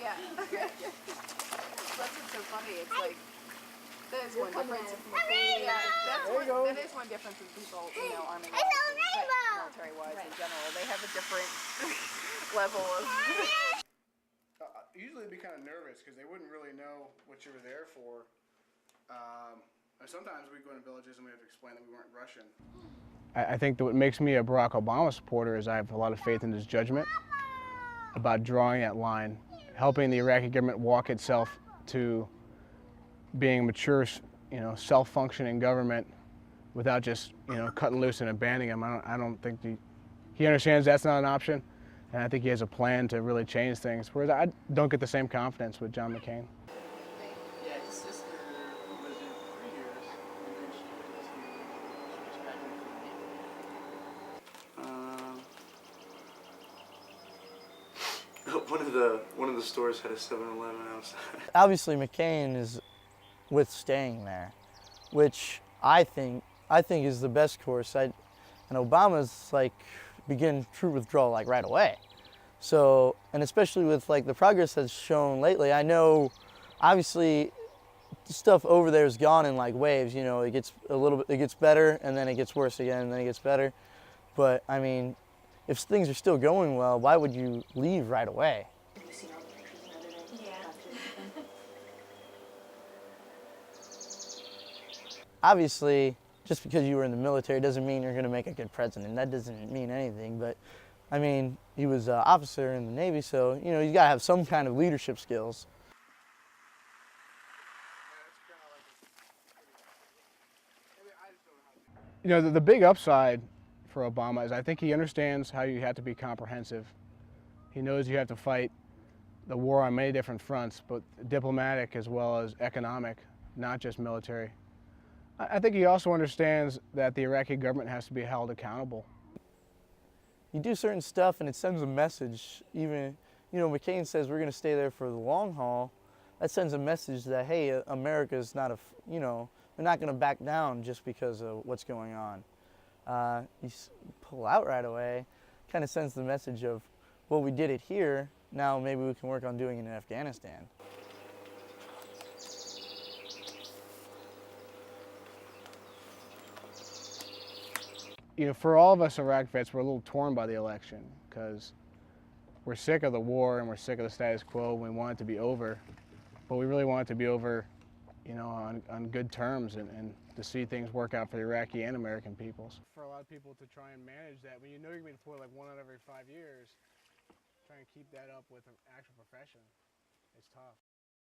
Yeah. That's what's so funny. It's like there's one difference. Yeah, that is one difference with people, arming military-wise in general. They have a different level of. Usually, they'd be kind of nervous because they wouldn't really know what you were there for. Sometimes we go into villages and we have to explain that we weren't Russian. I think that what makes me a Barack Obama supporter is I have a lot of faith in his judgment about drawing that line, helping the Iraqi government walk itself to being a mature, self-functioning government without just, cutting loose and abandoning him. I don't think he understands that's not an option, and I think he has a plan to really change things, whereas I don't get the same confidence with John McCain. Yeah, his sister who lived in for 3 years, and then she was graduating from the One of the stores had a 7-Eleven outside. Obviously, McCain is with staying there, which I think is the best course. And Obama's like begin true withdrawal like right away. So, and especially with like the progress that's shown lately, I know obviously the stuff over there is gone in like waves. It gets better and then it gets worse again and then it gets better. But I mean, if things are still going well, why would you leave right away? Obviously, just because you were in the military doesn't mean you're going to make a good president. That doesn't mean anything. But I mean, he was an officer in the Navy, so you got to have some kind of leadership skills. The big upside for Obama is I think he understands how you have to be comprehensive. He knows you have to fight the war on many different fronts, but diplomatic as well as economic, not just military. I think he also understands that the Iraqi government has to be held accountable. You do certain stuff and it sends a message. Even, McCain says we're going to stay there for the long haul. That sends a message that, hey, America's not they're not going to back down just because of what's going on. You pull out right away, kind of sends the message of, well, we did it here, now maybe we can work on doing it in Afghanistan. For all of us Iraq vets, we're a little torn by the election because we're sick of the war and we're sick of the status quo. We want it to be over, but we really want it to be over, on good terms and to see things work out for the Iraqi and American peoples. For a lot of people to try and manage that, when you're going to be deployed like 1 out of every 5 years, try and keep that up with an actual profession.